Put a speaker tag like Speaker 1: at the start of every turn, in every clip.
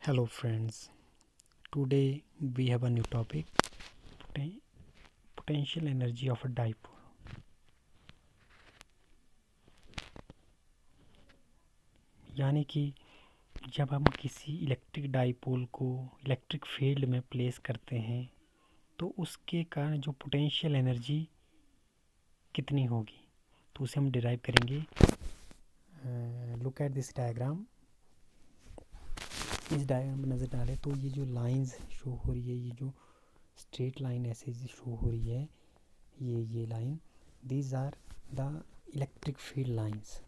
Speaker 1: Hello friends, today we have a new topic, potential energy of a dipole. यानी कि जब हम किसी इलेक्ट्रिक डाइपोल को इलेक्ट्रिक फील्ड में प्लेस करते हैं तो उसके कारण जो पोटेंशियल एनर्जी कितनी होगी, तो उसे हम डिराइव करेंगे। Look at this diagram. इस डायग्राम में नज़र डालें तो ये जो लाइंस शो हो रही है, ये जो स्ट्रेट लाइन ऐसे शो हो रही है, ये line, these are the electric field lines.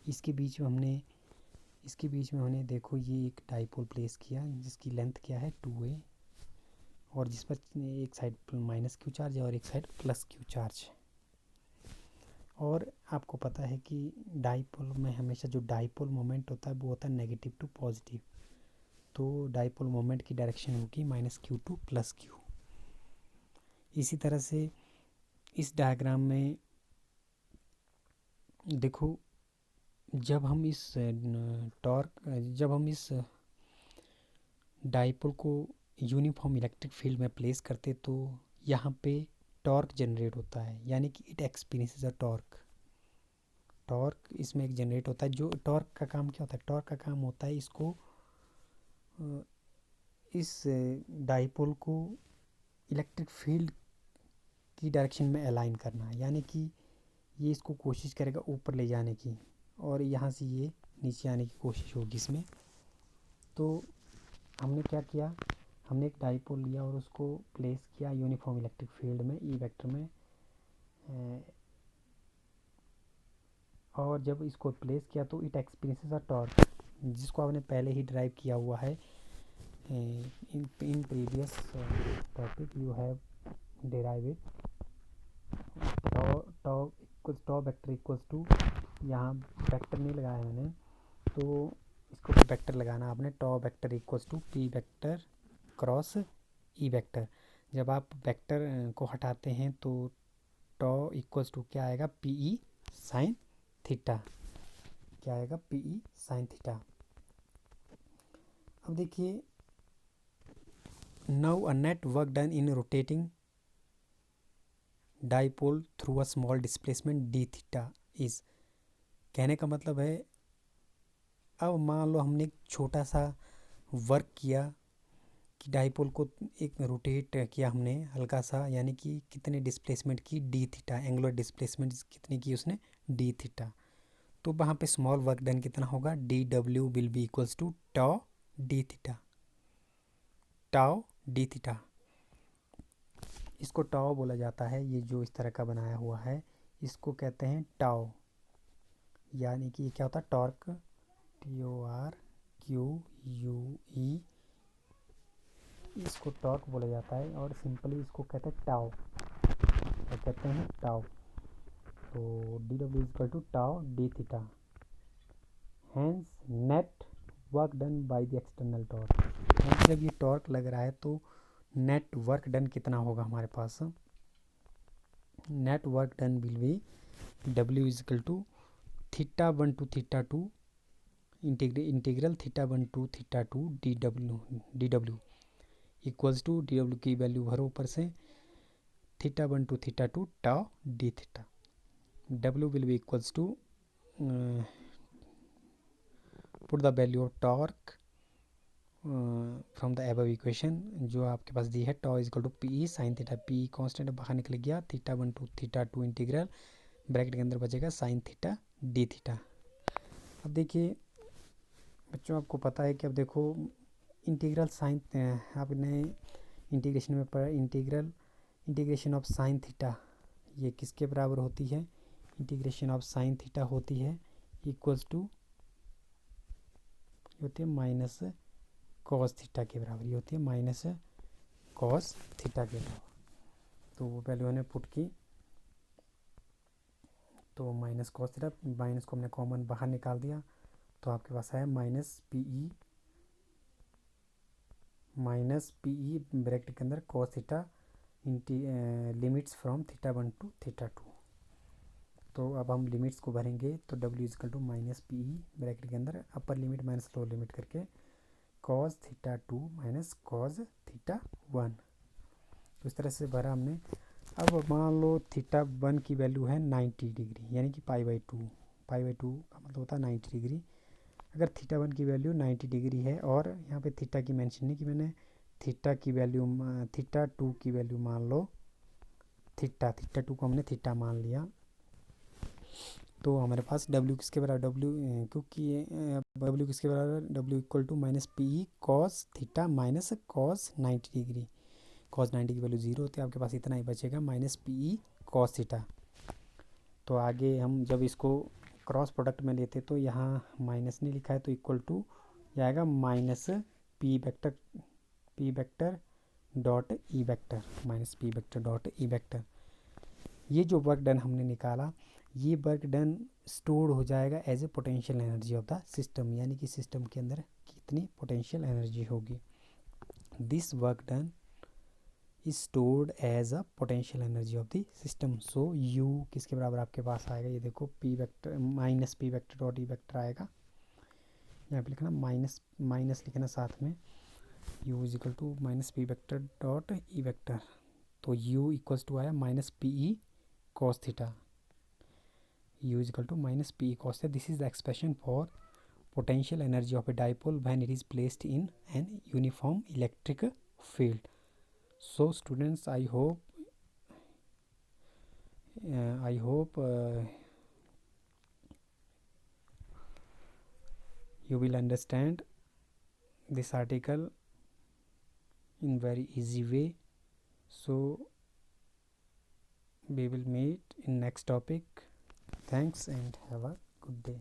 Speaker 1: इसके बीच में हमने देखो ये एक डाइपोल प्लेस किया जिसकी लेंथ क्या है 2a, और जिस पर एक साइड माइनस क्यू चार्ज है और एक साइड प्लस क्यू चार्ज है। और आपको पता है कि डाइपोल में हमेशा जो डाइपोल मोमेंट होता है वो होता है नेगेटिव टू पॉजिटिव, तो डाइपोल मोमेंट की डायरेक्शन होगी minus Q two plus Q. इसी तरह से इस डायग्राम में देखो, जब हम इस डाइपोल को यूनिफॉर्म इलेक्ट्रिक फील्ड में प्लेस करते तो यहाँ पे टॉर्क जनरेट होता है, यानी कि इट एक्सपीरियंसेस अ टॉर्क इसमें एक जनरेट होता है। जो टॉर्क का काम क्या होता है? टॉर्क का काम होता है इसको इस डाइपोल को इलेक्ट्रिक फील्ड की डायरेक्शन में अलाइन करना, यानी कि ये इसको कोशिश करेगा ऊपर ले जाने की और यहाँ से ये नीचे आने की कोशिश होगी इसमें। तो हमने क्या किया, हमने एक डाइपोल लिया और उसको प्लेस किया यूनिफॉर्म इलेक्ट्रिक फील्ड में ई वेक्टर में, और जब इसको प्लेस किया तो इट एक्सपीरियंसेस अ टॉर्क, जिसको आपने पहले ही ड्राइव किया हुआ है in previous topic. You have derive it tau vector equals to, यहाँ वेक्टर नहीं लगाया मैंने तो इसको वेक्टर लगाना आपने। Tau vector equals to P vector cross E vector. जब आप वेक्टर को हटाते हैं तो टॉ इक्वल्स टू क्या आएगा? P E sine theta. क्या आएगा? P E sine theta. अब देखिए, now a net work done in rotating dipole through a small displacement D theta is. कहने का मतलब है, अब मान लो हमने एक छोटा सा वर्क किया कि डाइपोल को एक रोटेट किया हमने हल्का सा, यानी कि कितने डिस्प्लेसमेंट की? D theta. एंगुलर डिस्प्लेसमेंट कितनी की उसने? D theta. तो वहाँ पे स्मॉल वर्क डन कितना होगा? D W will be equals to tau D theta. Tau D theta, इसको टाउ बोला जाता है। ये जो इस तरह का बनाया हुआ है इसको कहते हैं टाउ, यानी कि ये क्या होता है? Torque, T O R Q U E, इसको टॉर्क बोला जाता है और सिंपली इसको कहते हैं टाउ। क्या कहते हैं? टाउ। तो d W equal to tau D theta. Hence net work done by the external torque. जब ये टॉर्क लग रहा है तो नेट वर्क डन कितना होगा हमारे पास? Net work done will be W is equal to theta 1 to theta 2 integral theta 1 to theta 2 D W equals to D W की वैल्यू भरो ऊपर से, theta 1 to theta 2 D D थीटा। W will be equals to, put the value of torque from the above equation जो आपके पास दी है। Tau is equal to P E sine theta. P constant बाहर निकल गया, theta 1 to theta 2 integral, bracket के अंदर बचेगा साइन थीटा डी थीटा। अब देखिए बच्चों, आपको पता है कि अब देखो इंटीग्रल साइन, आपने इंटीग्रेशन में पढ़ा, इंटीग्रेशन ऑफ साइन थीटा ये किसके बराबर होती है? इंटीग्रेशन ऑफ साइन थीटा होती है इक्वल्स टू, होती है माइनस कॉस थीटा के बराबर। ये होती है माइनस कॉस थीटा के बराबर। तो वो वैल्यू हमने पुट की, तो माइनस कॉस थीटा, माइनस को हमने कॉमन बाहर निकाल दिया तो आपके पास है माइनस पी ई ब्रैकेट के अंदर cos theta limits from theta 1 to theta 2। तो अब हम लिमिट्स को भरेंगे तो W equal to minus P E bracket के अंदर upper limit minus lower limit करके cos theta 2 minus cos theta 1। तो इस तरह से भरा हमने। अब मान लो थीटा 1 की वैल्यू है 90 डिग्री, यानी कि पाई/2 का मतलब होता है 90 डिग्री। अगर थीटा 1 की वैल्यू 90 डिग्री है और यहाँ पे थीटा की मेंशन नहीं कि मैंने थीटा 2 की वैल्यू मान लो थीटा 2 को हमने थीटा मान लिया, तो हमारे पास W किसके बराबर, क्योंकि W किसके बराबर, W equal to minus P cos theta minus cos 90 डिग्री। कॉस 90 की वैल्यू 0 होती है, आपके पास इतना ही बचेगा माइनस पी कॉस थीटा। तो आगे हम जब इसको क्रॉस प्रोडक्ट में लेते तो यहाँ माइनस नहीं लिखा है तो इक्वल टू आएगा minus P vector dot E vector, minus P vector dot E vector. ये जो वर्क डन हमने निकाला, ये वर्क डन स्टोर हो जाएगा as a potential energy of the system, यानी कि सिस्टम के अंदर कितनी पोटेंशियल एनर्जी होगी। This work done is stored as a potential energy of the system. So U किसके बराबर आपके पास आएगा, ये देखो P vector minus P vector dot E vector आएगा, यहाँ पे लिखना माइनस लिखना साथ में, U is equal to minus P vector dot E vector. तो यू इक्वल्स टू आया minus P E cos theta, u is equal to minus p cos theta. This is the expression for potential energy of a dipole when it is placed in an uniform electric field. So students, I hope you will understand this article in very easy way. So we will meet in next topic. Thanks and have a good day.